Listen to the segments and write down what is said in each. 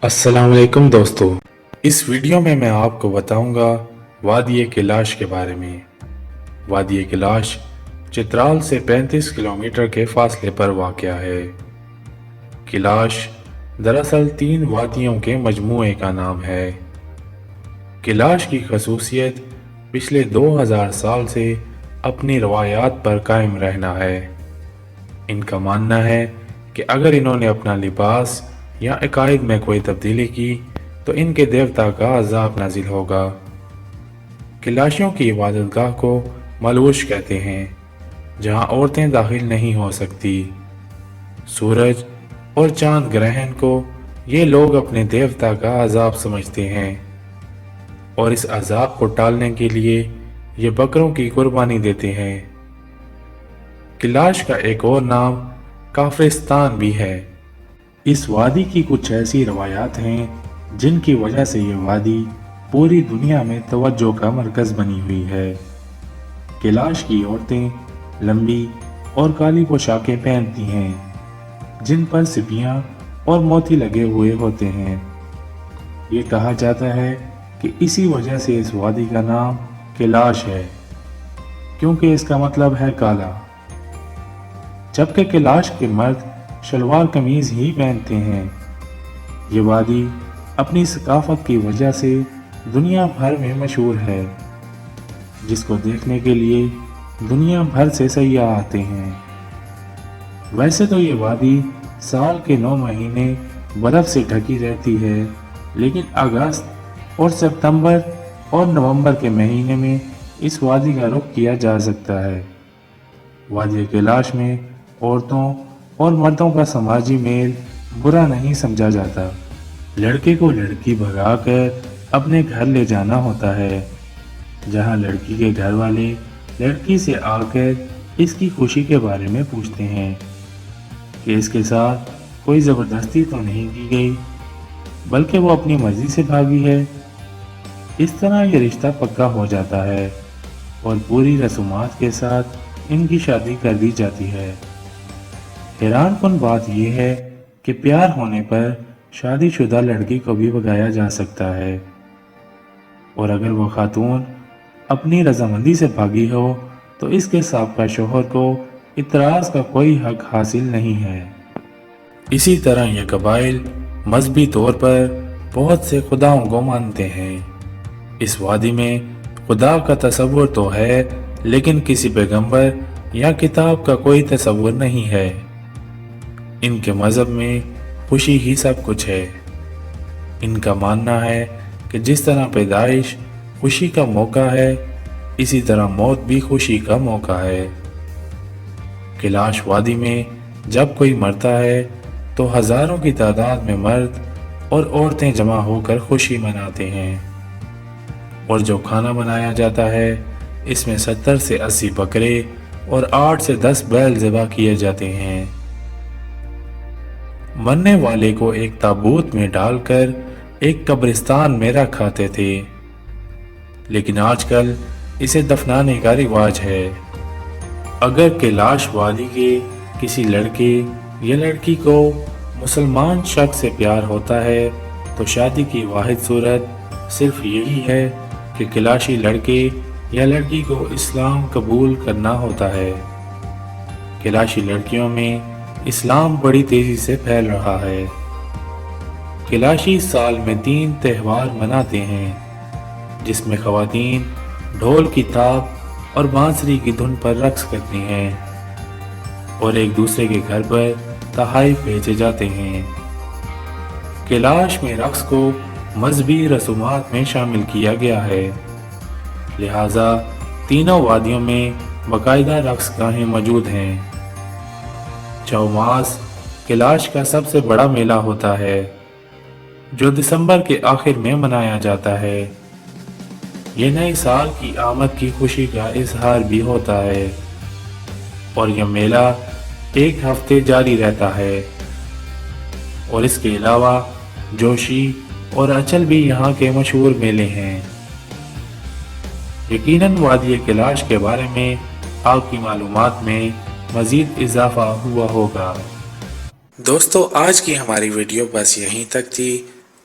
अस्सलाम वालेकुम दोस्तों। इस वीडियो में मैं आपको बताऊंगा वादी कैलाश के बारे में। वादी कैलाश चित्राल से 35 किलोमीटर के फासले पर वाक़या है। कैलाश दरअसल 3 वादियों के मजमूए का नाम है। कैलाश की खसूसियत पिछले 2000 साल से अपनी रवायात पर कायम रहना है। इनका मानना है कि अगर इन्होंने अपना लिबास या अकायद में कोई तब्दीली की तो इनके देवता का अजाब नाजिल होगा। कैलाशियों की इबादतगाह को मलूश कहते हैं, जहां औरतें दाखिल नहीं हो सकती। सूरज और चांद ग्रहण को ये लोग अपने देवता का अजाब समझते हैं और इस अजाब को टालने के लिए ये बकरों की कुर्बानी देते हैं। कैलाश का एक और नाम काफिरिस्तान भी है। इस वादी की कुछ ऐसी रवायात हैं जिनकी वजह से ये वादी पूरी दुनिया में तवज्जो का मरकज बनी हुई है। कैलाश की औरतें लंबी और काली पोशाकें पहनती हैं जिन पर सिपियां और मोती लगे हुए होते हैं। ये कहा जाता है कि इसी वजह से इस वादी का नाम कैलाश है, क्योंकि इसका मतलब है काला। जबकि कैलाश के मर्द शलवार कमीज ही पहनते हैं। ये वादी अपनी सकाफत की वजह से दुनिया भर में मशहूर है, जिसको देखने के लिए दुनिया भर से सयाह आते हैं। वैसे तो ये वादी साल के 9 महीने बर्फ से ढकी रहती है, लेकिन अगस्त और सितंबर और नवंबर के महीने में इस वादी का रुख किया जा सकता है। वादी कैलाश में औरतों और मर्दों का समाजी मेल बुरा नहीं समझा जाता। लड़के को लड़की भगाकर अपने घर ले जाना होता है, जहां लड़की के घर वाले लड़की से आकर इसकी खुशी के बारे में पूछते हैं कि इसके साथ कोई ज़बरदस्ती तो नहीं की गई, बल्कि वो अपनी मर्जी से भागी है। इस तरह ये रिश्ता पक्का हो जाता है और पूरी रसूमात के साथ इनकी शादी कर दी जाती है। हैरानकुन बात यह है कि प्यार होने पर शादीशुदा लड़की को भी भगाया जा सकता है, और अगर वो खातून अपनी रजामंदी से भागी हो तो इसके साबका शोहर को इतराज का कोई हक हासिल नहीं है। इसी तरह ये कबाइल मजहबी तौर पर बहुत से खुदाओं को मानते हैं। इस वादी में खुदा का तस्वुर तो है, लेकिन किसी पैगंबर या किताब का कोई तस्वुर नहीं है। इनके मज़हब में खुशी ही सब कुछ है। इनका मानना है कि जिस तरह पैदाइश खुशी का मौका है, इसी तरह मौत भी खुशी का मौका है। कैलाश वादी में जब कोई मरता है तो हजारों की तादाद में मर्द और औरतें जमा होकर खुशी मनाते हैं, और जो खाना बनाया जाता है इसमें 70 से 80 बकरे और 8 से 10 बैल ज़िबा किए जाते हैं। मरने वाले को एक ताबूत में डालकर एक कब्रिस्तान में रखाते थे, लेकिन आजकल इसे दफनाने का रिवाज है। अगर कैलाश वादी के किसी लड़के या लड़की को मुसलमान शख्स से प्यार होता है तो शादी की वाहिद सूरत सिर्फ यही है कि कैलाशी लड़के या लड़की को इस्लाम कबूल करना होता है। कैलाशी लड़कियों में इस्लाम बड़ी तेजी से फैल रहा है। कैलाशी साल में 3 त्यौहार मनाते हैं, जिसमें खवातीन ढोल की ताप और बांसुरी की धुन पर रक्स करती हैं और एक दूसरे के घर पर तहाइफ भेजे जाते हैं। कैलाश में रक्स को मजहबी रसूमात में शामिल किया गया है, लिहाजा तीनों वादियों में बाकायदा रक्स गाहें मौजूद हैं। चौमास कैलाश का सबसे बड़ा मेला होता है, जो दिसंबर के आखिर में मनाया जाता है। यह नए साल की आमद की खुशी का इजहार भी होता है, और यह मेला 1 हफ्ते जारी रहता है। और इसके अलावा जोशी और अचल भी यहाँ के मशहूर मेले हैं। यकीनन वादी कैलाश के बारे में आपकी मालूमात में मजीद इजाफा हुआ होगा। दोस्तों, आज की हमारी वीडियो बस यहीं तक थी।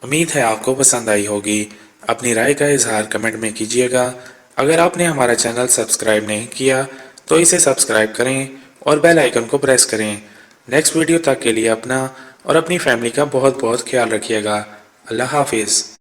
امید ہے آپ کو پسند آئی ہوگی۔ اپنی رائے کا اظہار کمنٹ میں کیجیے گا۔ اگر آپ نے ہمارا چینل سبسکرائب نہیں کیا تو اسے سبسکرائب کریں اور بیل آئیکن کو پریس کریں۔ نیکسٹ ویڈیو تک کے لیے اپنا اور اپنی فیملی کا بہت بہت خیال رکھیے گا۔ اللہ حافظ۔